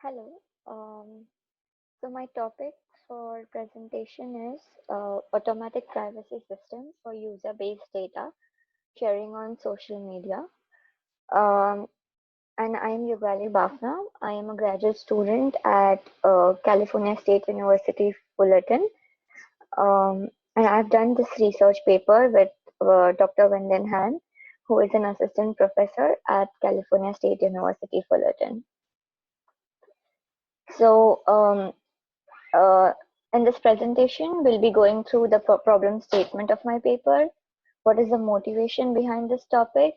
Hello. So my topic for presentation is automatic privacy system for user-based data sharing on social media. Um, and I am Yugali Bafna. I am a graduate student at California State University, Fullerton. And I've done this research paper with Dr. Wendan Han, who is an assistant professor at California State University, Fullerton. So Uh, in this presentation, we'll be going through the problem statement of my paper, what is the motivation behind this topic,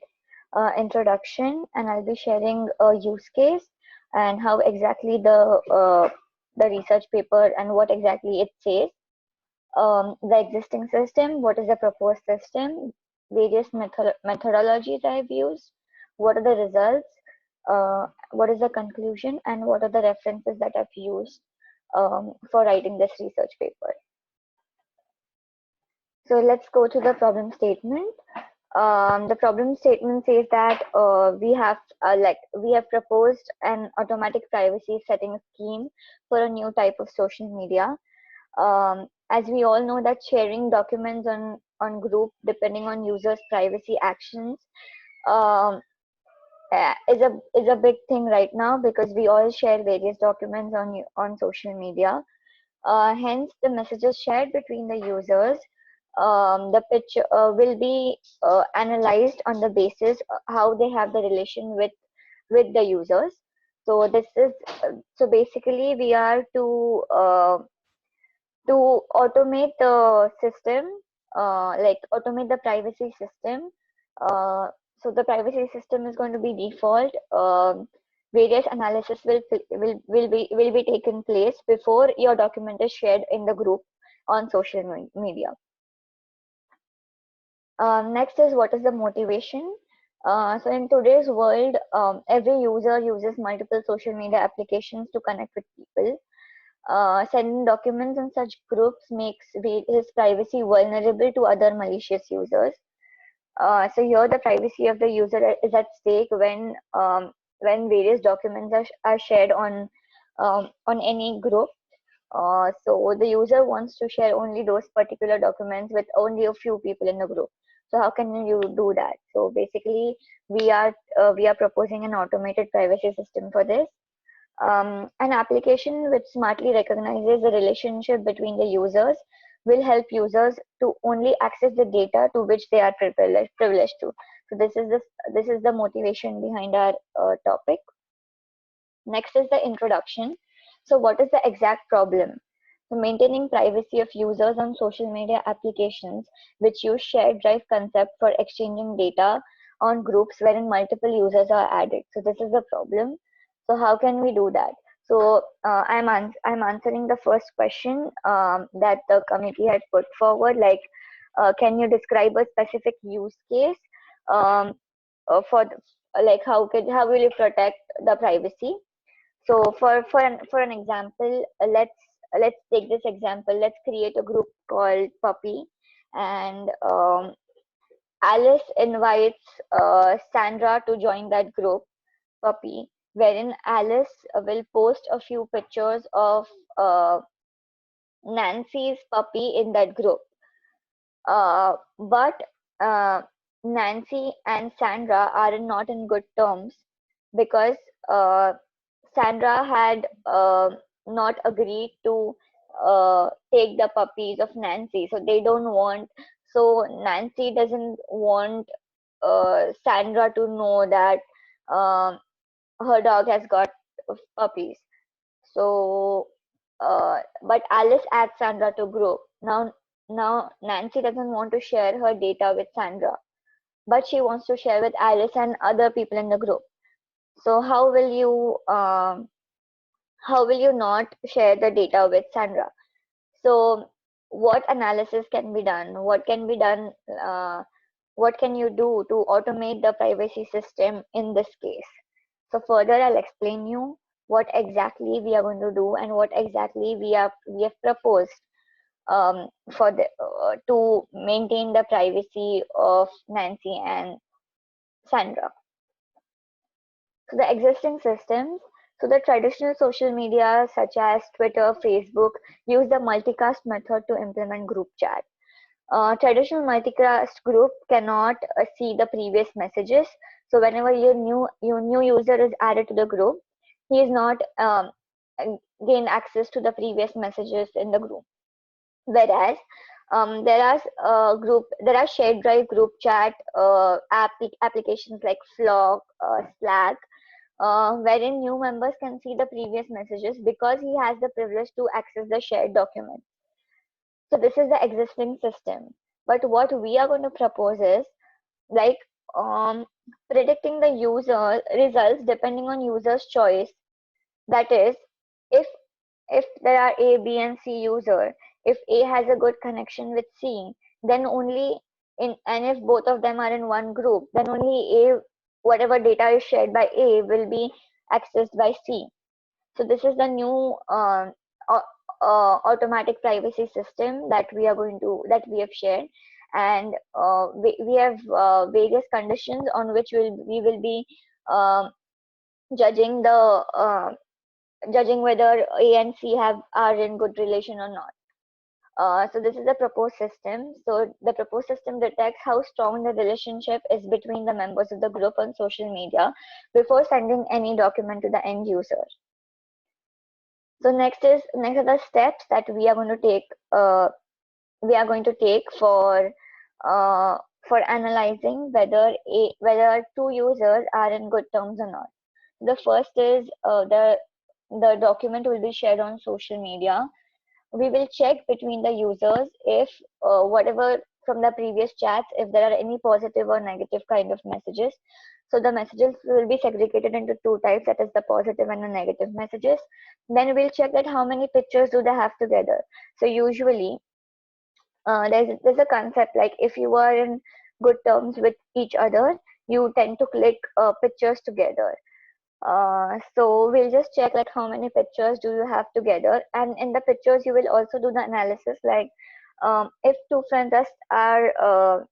introduction, and I'll be sharing a use case and how exactly the research paper and what exactly it says. The existing system, what is the proposed system, various methodologies I've used, what are the results, what is the conclusion, and what are the references that I've used for writing this research paper. So let's go to the problem statement. The problem statement says that we have proposed an automatic privacy setting scheme for a new type of social media. As we all know that sharing documents on group depending on users' privacy actions um, is a big thing right now because we all share various documents on social media. Hence, the messages shared between the users, the picture will be analyzed on the basis how they have the relation with the users. So this is so basically we are to automate the system, like automate the privacy system. So the privacy system is going to be default. Various analysis will be taken place before your document is shared in the group on social media. Next is what is the motivation. So in today's world, every user uses multiple social media applications to connect with people. Sending documents in such groups makes his privacy vulnerable to other malicious users. So here the privacy of the user is at stake when various documents are shared on any group. So the user wants to share only those particular documents with only a few people in the group. So how can you do that? So basically, we are proposing an automated privacy system for this. An application which smartly recognizes the relationship between the users will help users to only access the data to which they are privileged to. So this is the motivation behind our topic. Next is the introduction. So what is the exact problem? So maintaining privacy of users on social media applications which use shared drive concept for exchanging data on groups wherein multiple users are added. So this is the problem. So how can we do that? So I'm answering the first question that the committee had put forward. Like, can you describe a specific use case um, like how will you protect the privacy? So for an example, let's take this example. Let's create a group called Puppy, and Alice invites Sandra to join that group, Puppy, wherein Alice will post a few pictures of Nancy's puppy in that group. But Nancy and Sandra are not in good terms because uh, Sandra had not agreed to take the puppies of Nancy, so they don't want. So Nancy doesn't want Sandra to know that um, her dog has got puppies. So, but Alice adds Sandra to group. Now Nancy doesn't want to share her data with Sandra, but she wants to share with Alice and other people in the group. So how will you not share the data with Sandra? So what analysis can be done? What can be done? What can you do to automate the privacy system in this case? So further, I'll explain you what exactly we are going to do and what exactly we have proposed for the to maintain the privacy of Nancy and Sandra. So the existing systems. So the traditional social media such as Twitter, Facebook use the multicast method to implement group chat. Traditional multicast group cannot see the previous messages. So whenever your new user is added to the group, he is not gain access to the previous messages in the group. Whereas there are shared drive group chat applications like Flock, Slack, wherein new members can see the previous messages because he has the privilege to access the shared document. So this is the existing system. But what we are going to propose is like um, predicting the user results depending on user's choice. That is, if there are A, B, and C user, if A has a good connection with C, then only and if both of them are in one group, then only A, whatever data is shared by A will be accessed by C. So this is the new automatic privacy system that we have shared, and we have various conditions on which we will be um, judging the judging whether A and C are in good relation or not. So this is the proposed system. So the proposed system detects how strong the relationship is between the members of the group on social media before sending any document to the end user. So next are the steps that we are going to take. We are going to take uh, for analyzing whether two users are in good terms or not. The first is the document will be shared on social media. We will check between the users if whatever from the previous chats, if there are any positive or negative kind of messages. So the messages will be segregated into two types, that is the positive and the negative messages. Then we'll check that how many pictures do they have together. So usually there's a concept like if you are in good terms with each other, you tend to click pictures together. So we'll just check like how many pictures do you have together, and in the pictures you will also do the analysis like if two friends are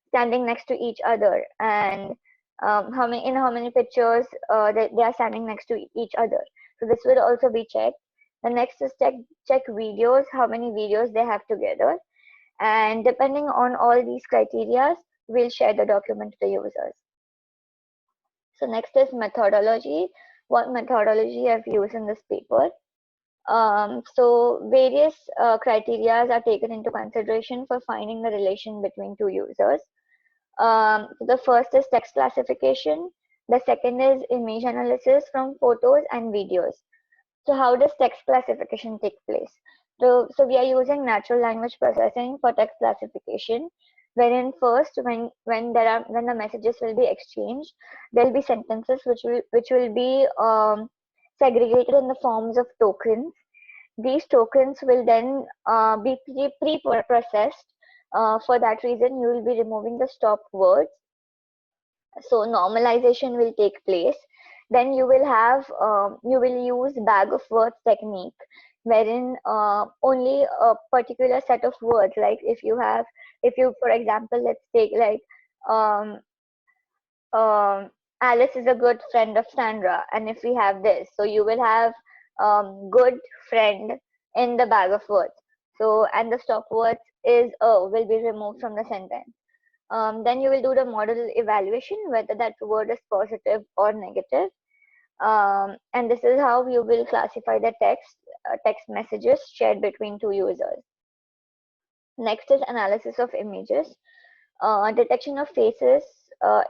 standing next to each other, and how many pictures they are standing next to each other. So this will also be checked. The next is check videos, how many videos they have together, and depending on all these criteria, we'll share the document to the users. So next is methodology. What methodology I've used in this paper. So various criteria are taken into consideration for finding the relation between two users. So the first is text classification. The second is image analysis from photos and videos. So how does text classification take place? So we are using natural language processing for text classification, wherein first when the messages will be exchanged, there will be sentences which will be segregated in the forms of tokens. These tokens will then be pre-processed. For that reason, you will be removing the stop words, so normalization will take place. Then you will use bag of words technique, wherein only a particular set of words, like if you for example, let's take like um, um, Alice is a good friend of Sandra, and if we have this, so you will have good friend in the bag of words. So and the stop words is will be removed from the sentence. Then you will do the model evaluation whether that word is positive or negative. And this is how you will classify the text messages shared between two users. Next is analysis of images. Detection of faces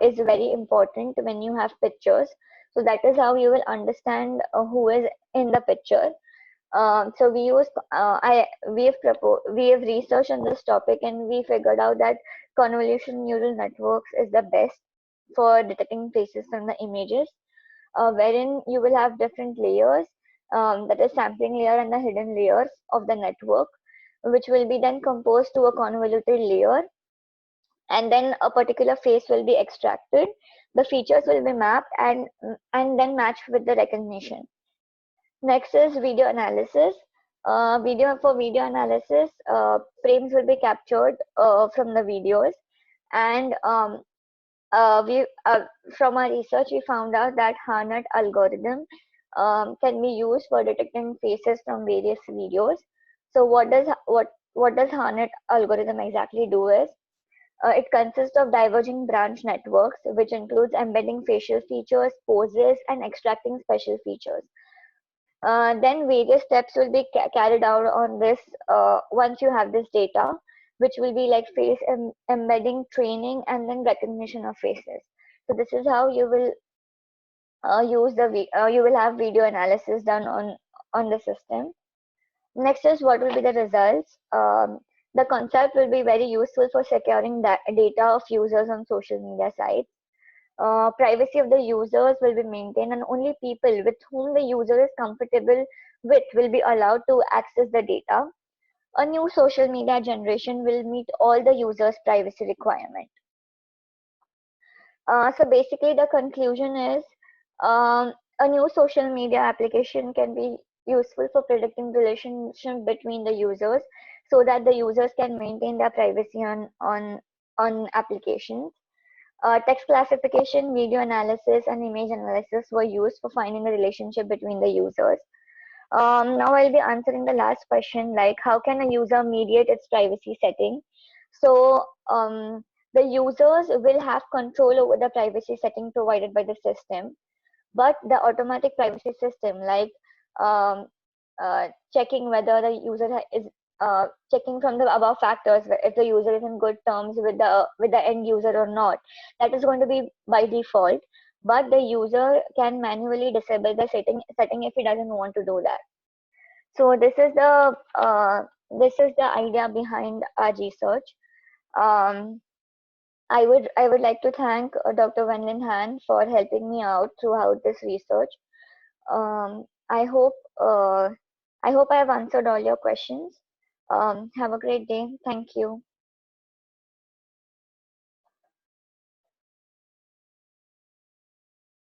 is very important when you have pictures. So that is how you will understand who is in the picture. So we have researched on this topic, and we figured out that convolution neural networks is the best for detecting faces from the images, wherein you will have different layers, that is sampling layer and the hidden layers of the network, which will be then composed to a convoluted layer, and then a particular face will be extracted. The features will be mapped and then matched with the recognition. Next is video analysis. Video analysis, frames will be captured from the videos, and we from our research we found out that Harnett algorithm can be used for detecting faces from various videos. So what does Harnett algorithm exactly do is it consists of diverging branch networks, which includes embedding facial features, poses, and extracting special features. Then various steps will be carried out on this once you have this data, which will be like face embedding, training, and then recognition of faces. So this is how you will you will have video analysis done on the system. Next is what will be the results. The concept will be very useful for securing that data of users on social media sites. Privacy of the users will be maintained, and only people with whom the user is comfortable with will be allowed to access the data. A new social media generation will meet all the users' privacy requirement. So basically, the conclusion is a new social media application can be useful for predicting relationship between the users, so that the users can maintain their privacy on applications. Text classification, video analysis, and image analysis were used for finding the relationship between the users. Now I'll be answering the last question, like how can a user mediate its privacy setting? So the users will have control over the privacy setting provided by the system, but the automatic privacy system, like um, checking whether the user is checking from the above factors if the user is in good terms with the end user or not, that is going to be by default. But the user can manually disable the setting if he doesn't want to do that. So this is the idea behind our research. Um, I would like to thank Dr. Wenlin Han for helping me out throughout this research. Um, I hope uh, I hope I have answered all your questions. Have a great day. Thank you.